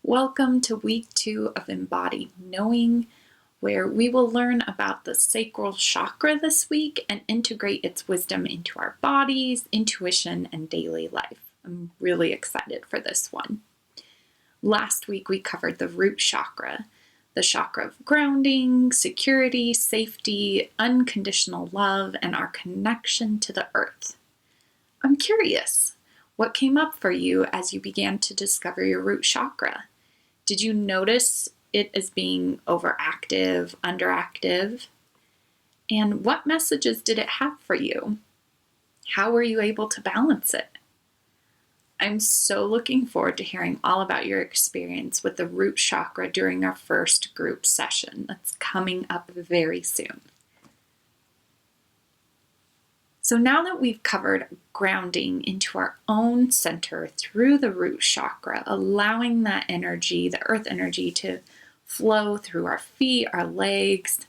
Welcome to week 2 of Embodied Knowing, where we will learn about the sacral chakra this week and integrate its wisdom into our bodies, intuition, and daily life. I'm really excited for this one. Last week we covered the root chakra, the chakra of grounding, security, safety, unconditional love, and our connection to the earth. I'm curious, what came up for you as you began to discover your root chakra? Did you notice it as being overactive, underactive? And what messages did it have for you? How were you able to balance it? I'm so looking forward to hearing all about your experience with the root chakra during our first group session that's coming up very soon. So now that we've covered grounding into our own center through the root chakra, allowing that energy, the earth energy, to flow through our feet, our legs,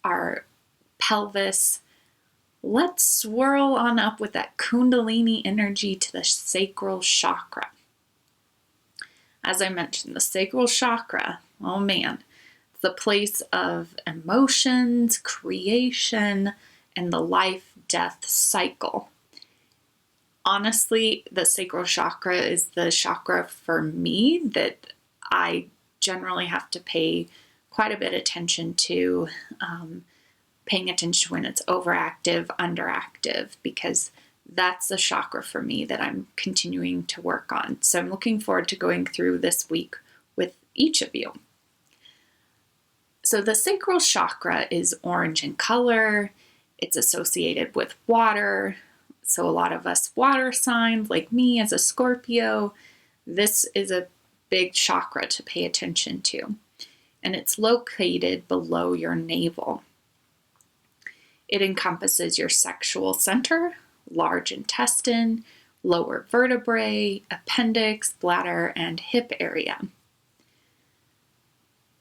our pelvis, let's swirl on up with that kundalini energy to the sacral chakra. As I mentioned, the sacral chakra, oh man, it's the place of emotions, creation, and the life-death cycle. Honestly, the sacral chakra is the chakra for me that I generally have to pay quite a bit of attention to, paying attention when it's overactive, underactive, because that's the chakra for me that I'm continuing to work on. So I'm looking forward to going through this week with each of you. So the sacral chakra is orange in color. It's associated with water. So a lot of us water signs, like me as a Scorpio, this is a big chakra to pay attention to. And it's located below your navel. It encompasses your sexual center, large intestine, lower vertebrae, appendix, bladder, and hip area.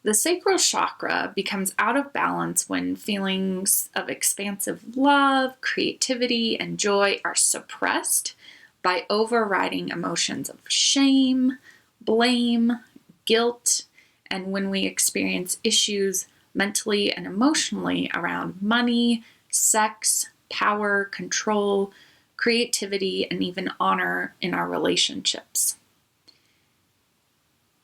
The sacral chakra becomes out of balance when feelings of expansive love, creativity, and joy are suppressed by overriding emotions of shame, blame, guilt, and when we experience issues mentally and emotionally around money, sex, power, control, creativity, and even honor in our relationships.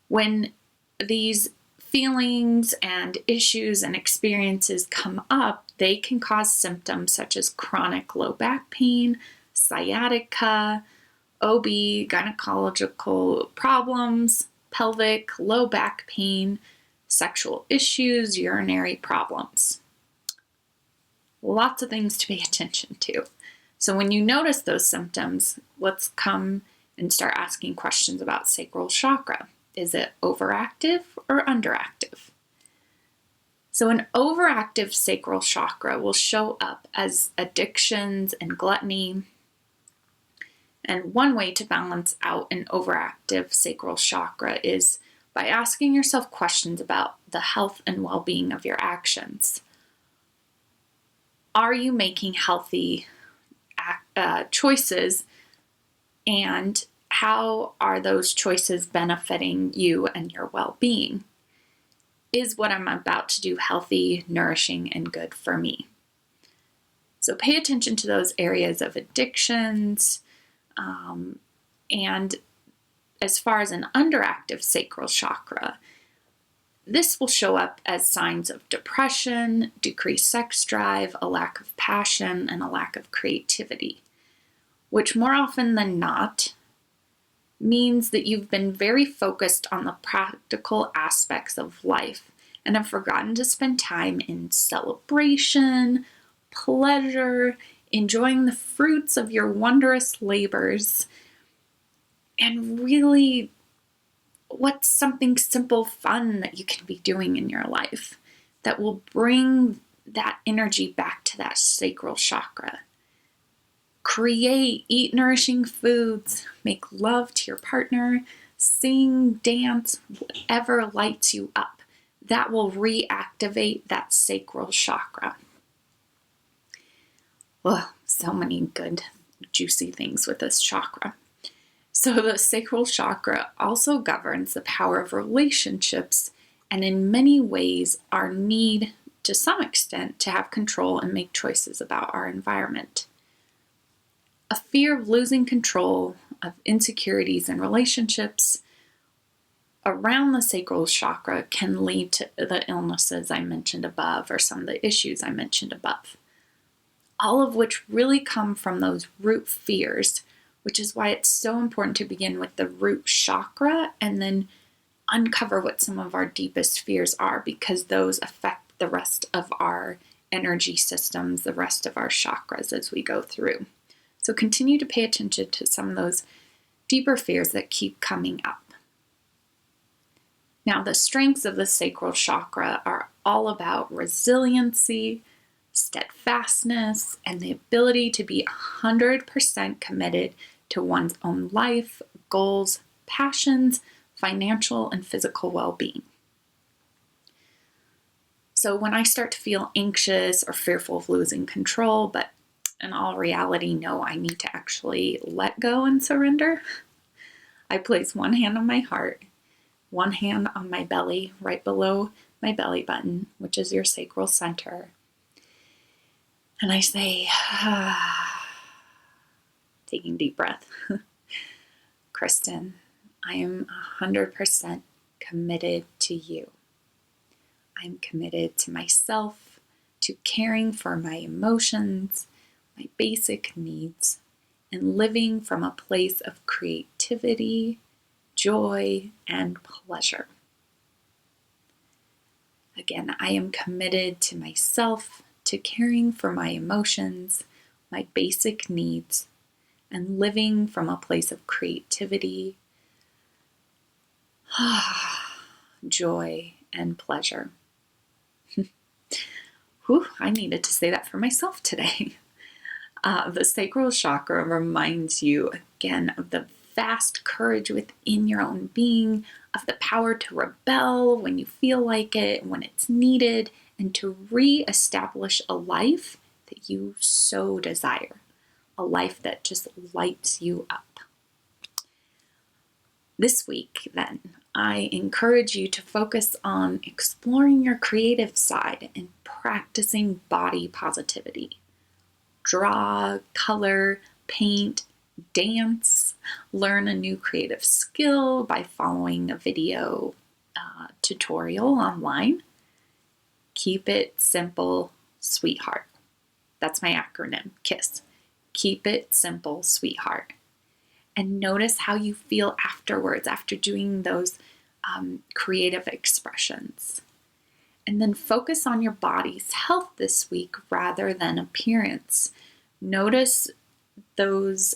When these feelings and issues and experiences come up, they can cause symptoms such as chronic low back pain, sciatica, OB, gynecological problems, pelvic, low back pain, sexual issues, urinary problems. Lots of things to pay attention to. So when you notice those symptoms, let's come and start asking questions about sacral chakra. Is it overactive or underactive? So an overactive sacral chakra will show up as addictions and gluttony. And one way to balance out an overactive sacral chakra is by asking yourself questions about the health and well-being of your actions. Are you making healthy choices, and how are those choices benefiting you and your well-being? Is what I'm about to do healthy, nourishing, and good for me? So pay attention to those areas of addictions. And as far as an underactive sacral chakra, this will show up as signs of depression, decreased sex drive, a lack of passion, and a lack of creativity, which more often than not means that you've been very focused on the practical aspects of life and have forgotten to spend time in celebration, pleasure, enjoying the fruits of your wondrous labors, and really what's something simple, fun that you can be doing in your life that will bring that energy back to that sacral chakra. Create, eat nourishing foods, make love to your partner, sing, dance, whatever lights you up. That will reactivate that sacral chakra. Well, so many good, juicy things with this chakra. So the sacral chakra also governs the power of relationships and in many ways our need to some extent to have control and make choices about our environment. A fear of losing control, of insecurities in relationships around the sacral chakra can lead to the illnesses I mentioned above or some of the issues I mentioned above. All of which really come from those root fears, which is why it's so important to begin with the root chakra and then uncover what some of our deepest fears are, because those affect the rest of our energy systems, the rest of our chakras as we go through. So continue to pay attention to some of those deeper fears that keep coming up. Now, the strengths of the sacral chakra are all about resiliency, steadfastness, and the ability to be 100% committed to one's own life, goals, passions, financial and physical well-being. So when I start to feel anxious or fearful of losing control, but in all reality, no, I need to actually let go and surrender, I place one hand on my heart, one hand on my belly, right below my belly button, which is your sacral center. And I say, taking a deep breath, Kristen, I am 100% committed to you. I'm committed to myself, to caring for my emotions, my basic needs, and living from a place of creativity, joy, and pleasure. Again, I am committed to myself, to caring for my emotions, my basic needs, and living from a place of creativity, joy, and pleasure. Whew, I needed to say that for myself today. The sacral chakra reminds you again of the vast courage within your own being, of the power to rebel when you feel like it, when it's needed, and to re-establish a life that you so desire, a life that just lights you up. This week, then, I encourage you to focus on exploring your creative side and practicing body positivity. Draw, color, paint, dance, learn a new creative skill by following a video tutorial online. Keep it simple, sweetheart. That's my acronym, KISS. Keep it simple, sweetheart. And notice how you feel afterwards, after doing those creative expressions. And then focus on your body's health this week rather than appearance. Notice those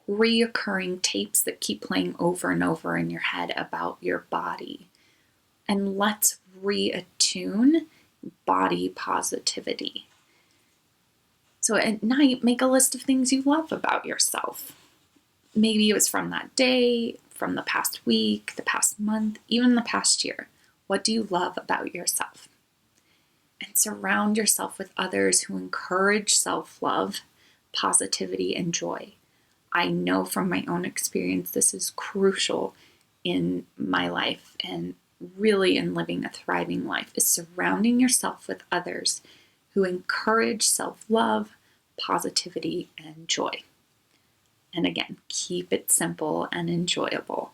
reoccurring tapes that keep playing over and over in your head about your body. And let's reattune body positivity. So at night, make a list of things you love about yourself. Maybe it was from that day, from the past week, the past month, even the past year. What do you love about yourself? And surround yourself with others who encourage self-love, positivity, and joy. I know from my own experience this is crucial in my life and really in living a thriving life, is surrounding yourself with others who encourage self-love, positivity, and joy. And again, keep it simple and enjoyable.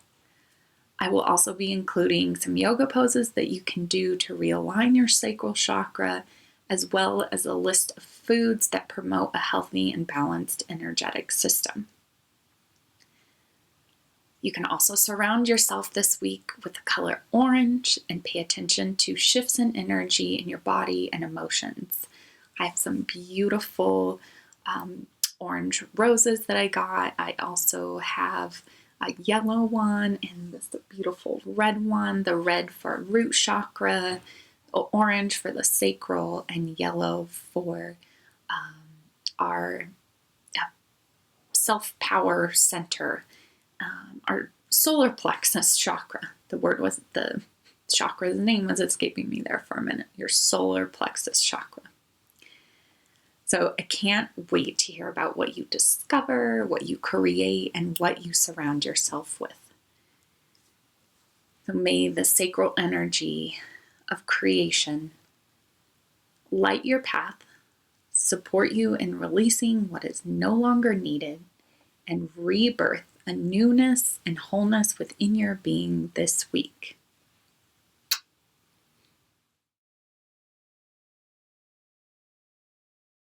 I will also be including some yoga poses that you can do to realign your sacral chakra, as well as a list of foods that promote a healthy and balanced energetic system. You can also surround yourself this week with the color orange and pay attention to shifts in energy in your body and emotions. I have some beautiful orange roses that I got. I also have a yellow one and this beautiful red one, the red for root chakra, orange for the sacral, and yellow for our self-power center, our solar plexus chakra. The chakra's name was escaping me there for a minute. Your solar plexus chakra. So I can't wait to hear about what you discover, what you create, and what you surround yourself with. So may the sacral energy of creation light your path, support you in releasing what is no longer needed, and rebirth a newness and wholeness within your being this week.